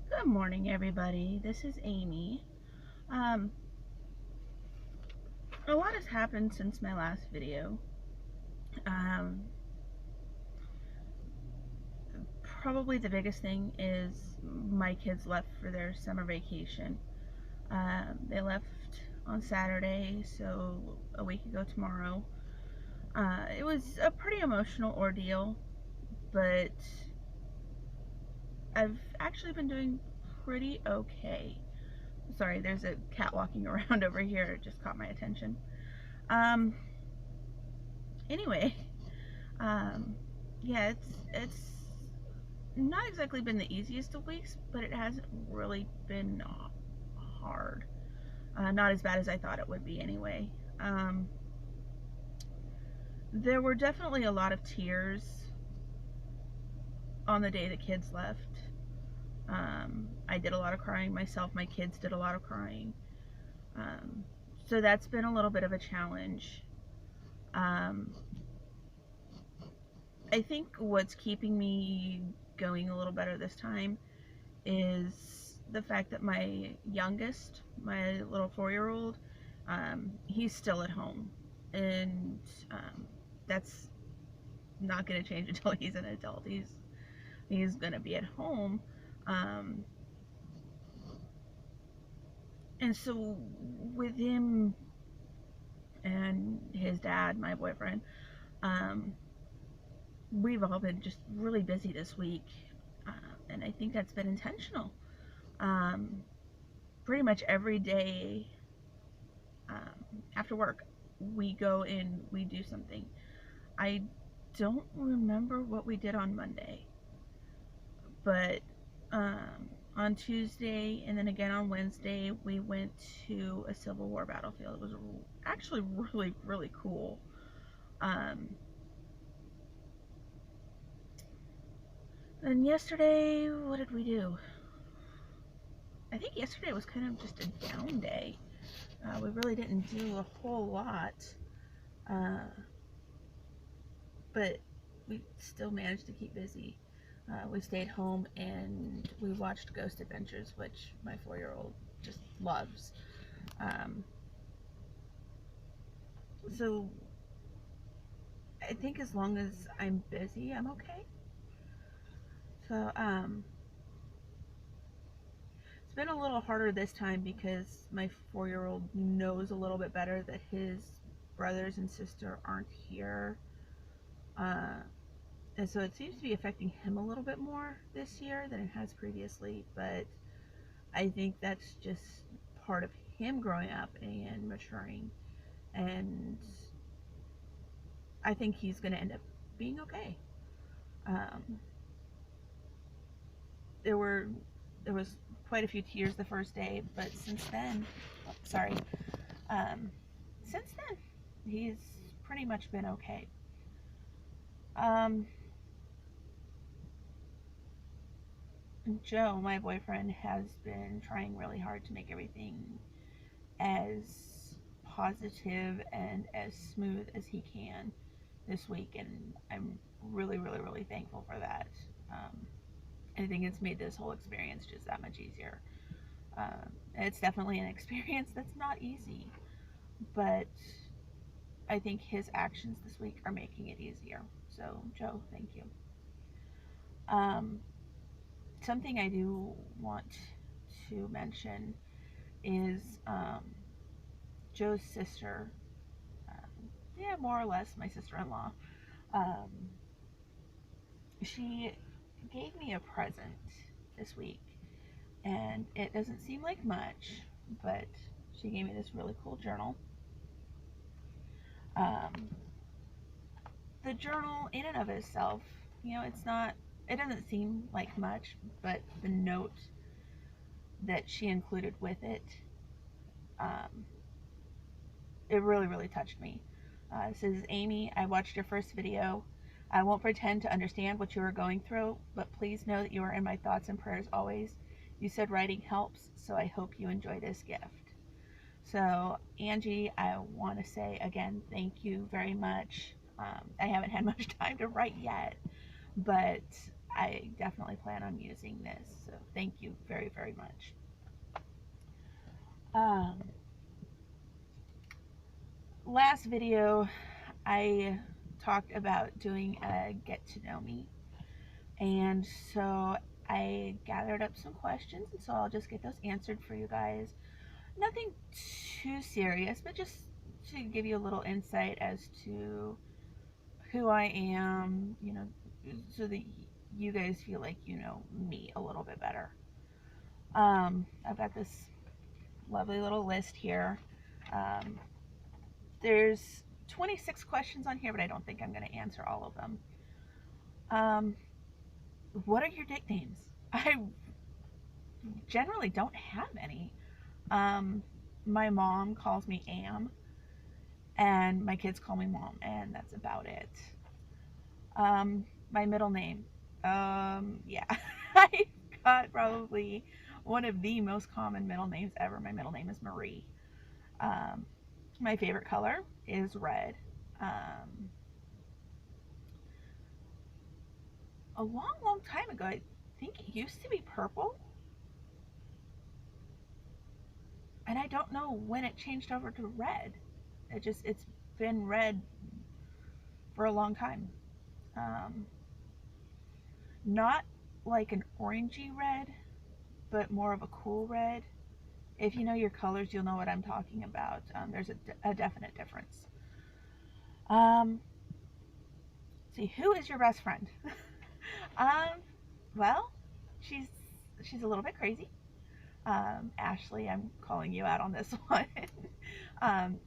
Good morning, everybody. This is Amy. Um, a lot has happened since my last video. Um, Probably the biggest thing is my kids left for their summer vacation. They left on Saturday, so a week ago tomorrow. It was a pretty emotional ordeal, but I've actually been doing pretty okay. Sorry, there's a cat walking around over here. It just caught my attention. Um, anyway, Um, yeah, it's not exactly been the easiest of weeks, but it hasn't really been hard. Not as bad as I thought it would be, anyway. Um, there were definitely a lot of tears on the day the kids left. I did a lot of crying myself. My kids did a lot of crying. Um, so that's been a little bit of a challenge. Um, I think what's keeping me going a little better this time is the fact that my youngest, my little 4-year-old, he's still at home, and that's not going to change until he's an adult. He's going to be at home, um, and so with him and his dad, my boyfriend, um, we've all been just really busy this week, and I think that's been intentional. Um, Pretty much every day after work, we go and we do something. I don't remember what we did on Monday, but on Tuesday and then again on Wednesday, we went to a Civil War battlefield. It was actually really, really cool. Um, and yesterday, what did we do? I think yesterday was kind of just a down day. We really didn't do a whole lot. Uh, but we still managed to keep busy. We stayed home and we watched Ghost Adventures, which my 4-year-old just loves. Um, so I think as long as I'm busy, I'm okay. So it's been a little harder this time because my 4-year-old knows a little bit better that his brothers and sister aren't here. Uh, and so it seems to be affecting him a little bit more this year than it has previously, but I think that's just part of him growing up and maturing, and I think he's going to end up being okay. Um, there were there was quite a few tears the first day, but since then, oh, sorry, um, since then he's pretty much been okay. Um, Joe, my boyfriend, has been trying really hard to make everything as positive and as smooth as he can this week, and I'm really, really, really thankful for that. Um, I think it's made this whole experience just that much easier. It's definitely an experience that's not easy, but I think his actions this week are making it easier. So, Joe, thank you. Um, Something I do want to mention is Joe's sister. Yeah, more or less my sister-in-law. Um, she gave me a present this week, and it doesn't seem like much, but she gave me this really cool journal. Um, the journal, in and of itself, it doesn't seem like much, but the note that she included with it, um, it really, really touched me. It says, Amy, I watched your first video. I won't pretend to understand what you are going through, but please know that you are in my thoughts and prayers always. You said writing helps, so I hope you enjoy this gift. So, Angie, I want to say again, thank you very much. I haven't had much time to write yet, but I definitely plan on using this. So thank you very, very much. Um, Last video, I talked about doing a get to know me. And so I gathered up some questions, and so I'll just get those answered for you guys. Nothing too serious, but just to give you a little insight as to who I am, so that you guys feel like you know me a little bit better. I've got this lovely little list here. Um, there's 26 questions on here, but I don't think I'm going to answer all of them. What are your nicknames? I generally don't have any. Um, my mom calls me Am, and my kids call me Mom, and that's about it. My middle name. Yeah, I got probably one of the most common middle names ever. My middle name is Marie. Um, my favorite color is red. Um, a long, long time ago, I think it used to be purple, and I don't know when it changed over to red. It's been red for a long time. Um, Not like an orangey red, but more of a cool red. If you know your colors, you'll know what I'm talking about. There's a definite difference. Um, see, who is your best friend? um, well, she's she's a little bit crazy. Ashley, I'm calling you out on this one. um,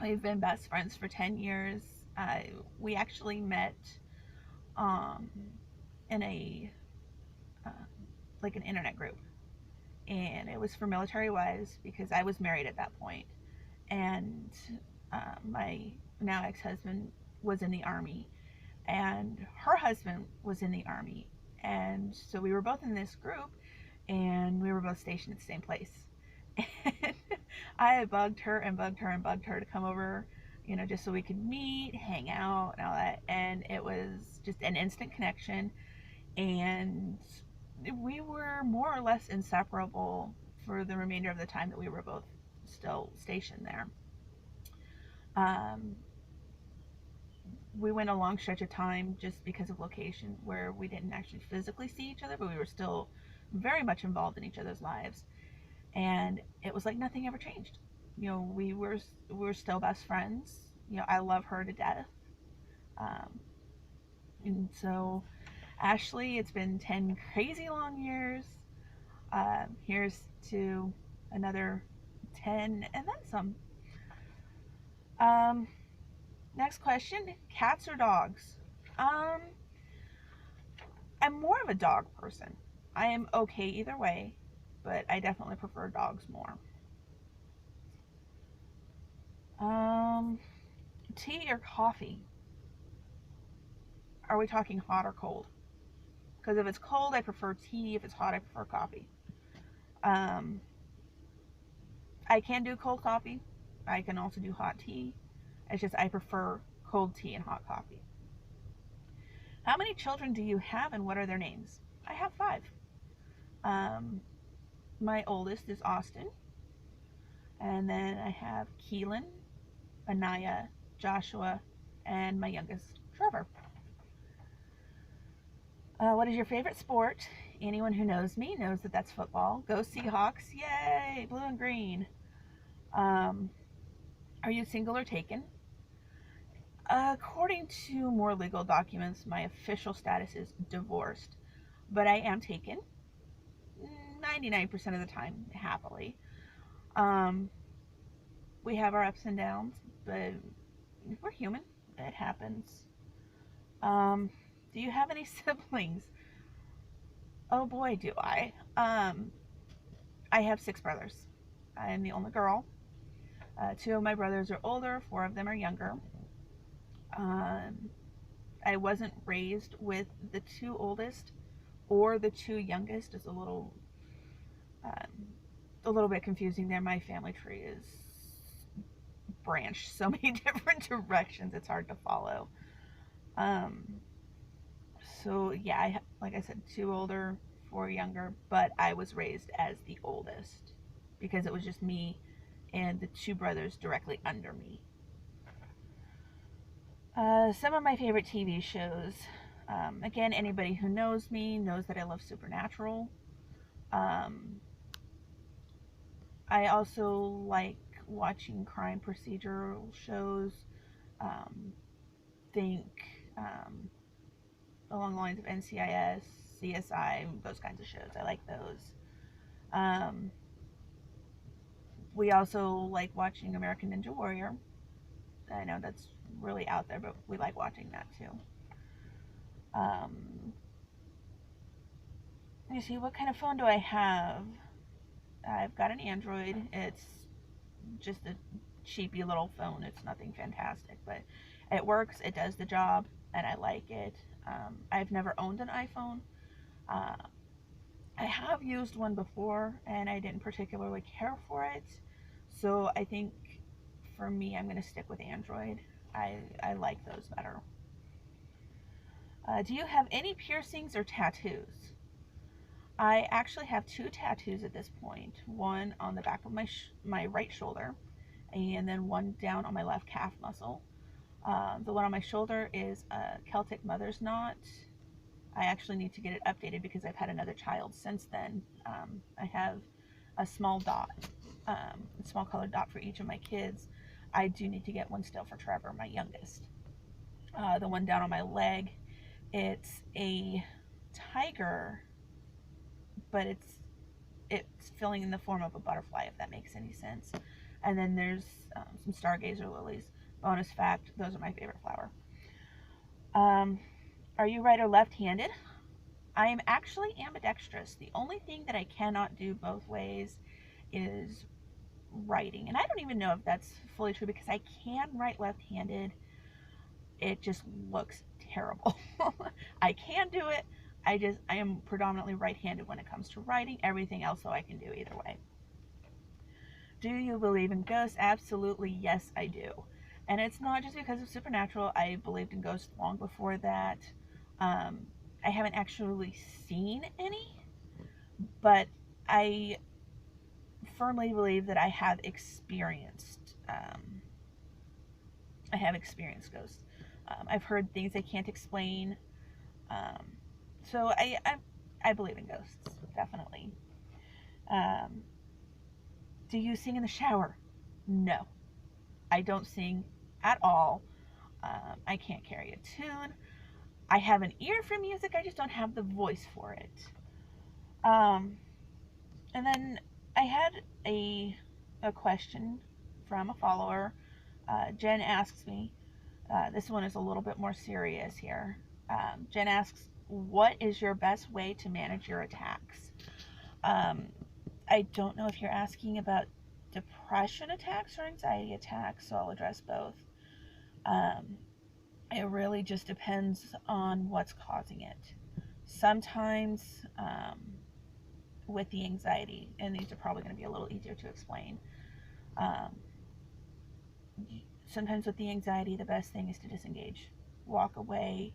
we've been best friends for 10 years. We actually met um, in a uh, like an internet group, and it was for military wives because I was married at that point, and my now ex-husband was in the army, and her husband was in the army, and so we were both in this group, and we were both stationed at the same place. And I bugged her and bugged her and bugged her to come over, just so we could meet, hang out, and all that. And it was just an instant connection. And we were more or less inseparable for the remainder of the time that we were both still stationed there. Um, we went a long stretch of time just because of location where we didn't actually physically see each other, but we were still very much involved in each other's lives. And it was like nothing ever changed. We were still best friends. I love her to death. Um, and so, Ashley, it's been 10 crazy long years. Here's to another 10 and then some. Um, Next question, cats or dogs? Um, I'm more of a dog person. I am okay either way, but I definitely prefer dogs more. Um, Tea or coffee? Are we talking hot or cold? Because if it's cold, I prefer tea. If it's hot, I prefer coffee. Um, I can do cold coffee. I can also do hot tea. It's just I prefer cold tea and hot coffee. How many children do you have and what are their names? I have 5. Um, my oldest is Austin, and then I have Keelan, Anaya, Joshua, and my youngest, Trevor. What is your favorite sport? Anyone who knows me knows that that's football. Go Seahawks! Yay! Blue and green. Um, are you single or taken? According to more legal documents, my official status is divorced, but I am taken 99% of the time, happily. Um, we have our ups and downs, but we're human. It happens. Um, do you have any siblings? Oh boy, do I. I have 6 brothers. I am the only girl. 2 of my brothers are older, 4 of them are younger. Um, I wasn't raised with the 2 oldest or the 2 youngest. It's a little bit confusing there. My family tree is branched so many different directions. It's hard to follow. Um, So yeah, like I said, 2 older, 4 younger, but I was raised as the oldest because it was just me and the 2 brothers directly under me. Some of my favorite TV shows. Again, anybody who knows me knows that I love Supernatural. Um, I also like watching crime procedural shows. Um, think um, along the lines of NCIS, CSI, those kinds of shows. I like those. Um, we also like watching American Ninja Warrior. I know that's really out there, but we like watching that too. Um, let me see, what kind of phone do I have? I've got an Android. It's just a cheapy little phone. It's nothing fantastic, but it works. It does the job, and I like it. I've never owned an iPhone. Uh, I have used one before, and I didn't particularly care for it. So I think for me, I'm going to stick with Android. I like those better. Do you have any piercings or tattoos? I actually have 2 tattoos at this point. One on the back of my right shoulder, and then one down on my left calf muscle. The one on my shoulder is a Celtic mother's knot. I actually need to get it updated because I've had another child since then. I have a small dot, a small colored dot for each of my kids. I do need to get one still for Trevor, my youngest. The one down on my leg, it's a tiger, but it's filling in the form of a butterfly, if that makes any sense. And then there's some stargazer lilies. Bonus fact, those are my favorite flower. Are you right or left-handed? I am actually ambidextrous. The only thing that I cannot do both ways is writing. And I don't even know if that's fully true because I can write left-handed. It just looks terrible. I can do it. I am predominantly right-handed when it comes to writing. Everything else though I can do either way. Do you believe in ghosts? Absolutely, yes, I do. And it's not just because of Supernatural. I believed in ghosts long before that. Um, I haven't actually seen any, but I firmly believe that I have experienced ghosts. I've heard things I can't explain. Um, so I believe in ghosts, definitely. Um, do you sing in the shower? No, I don't sing at all. I can't carry a tune. I have an ear for music. I just don't have the voice for it. Um, and then I had a question from a follower. Jen asks me. This one is a little bit more serious here. Jen asks, "What is your best way to manage your attacks?" Um, I don't know if you're asking about depression attacks or anxiety attacks, so I'll address both. Um, it really just depends on what's causing it. Sometimes with the anxiety, and these are probably going to be a little easier to explain. Um, Sometimes with the anxiety, the best thing is to disengage, walk away,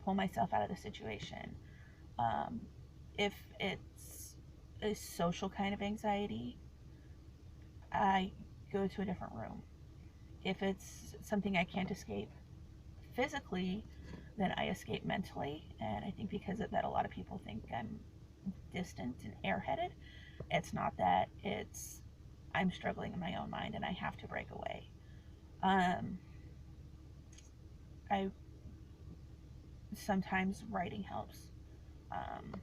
pull myself out of the situation. Um, if it's a social kind of anxiety, I go to a different room. If it's something I can't escape physically, then I escape mentally. And I think because of that, a lot of people think I'm distant and airheaded. It's not that. It's I'm struggling in my own mind and I have to break away. I sometimes writing helps. Um,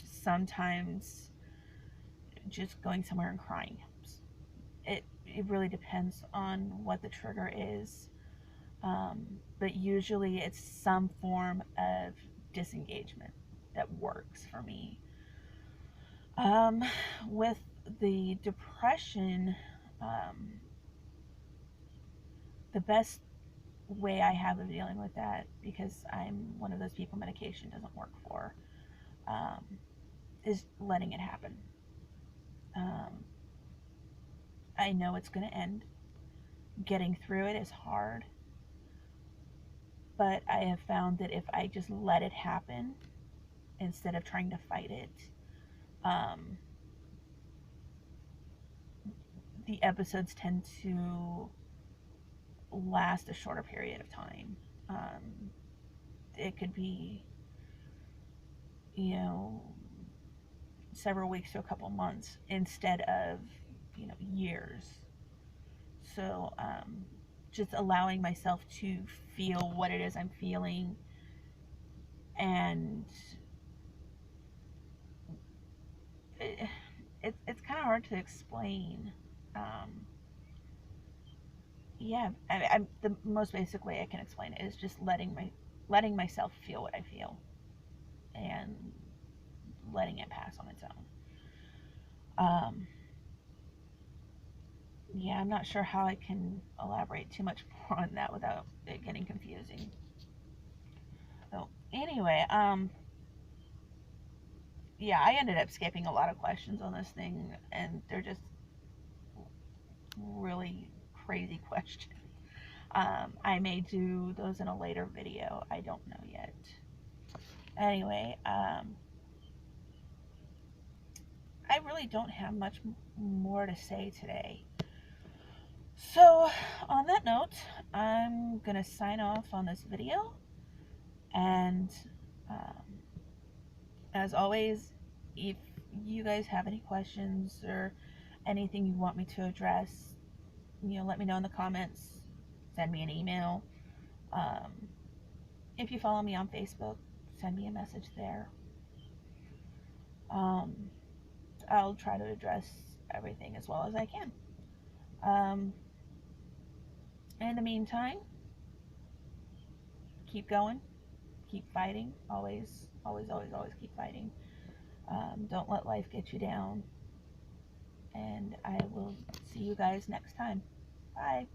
Sometimes just going somewhere and crying helps. It really depends on what the trigger is, but usually it's some form of disengagement that works for me. With the depression, um, the best way I have of dealing with that, because I'm one of those people medication doesn't work for, um, is letting it happen. Um, I know it's going to end. Getting through it is hard. but I have found that if I just let it happen instead of trying to fight it, um, the episodes tend to last a shorter period of time. It could be, you know, several weeks to a couple months instead of, years. So, just allowing myself to feel what it is I'm feeling, and it's kind of hard to explain. Um, yeah, the most basic way I can explain it is just letting myself feel what I feel and letting it pass on its own. Um, yeah, I'm not sure how I can elaborate too much more on that without it getting confusing. So anyway, yeah, I ended up skipping a lot of questions on this thing, and they're just really crazy questions. I may do those in a later video. I don't know yet. Anyway, I really don't have much more to say today. So, on that note, I'm going to sign off on this video. And um, as always, if you guys have any questions or anything you want me to address, let me know in the comments. Send me an email. Um, if you follow me on Facebook, send me a message there. Um, I'll try to address everything as well as I can. Um, in the meantime, keep going, keep fighting. Always, always, always, always keep fighting. Don't let life get you down. And I will see you guys next time. Bye.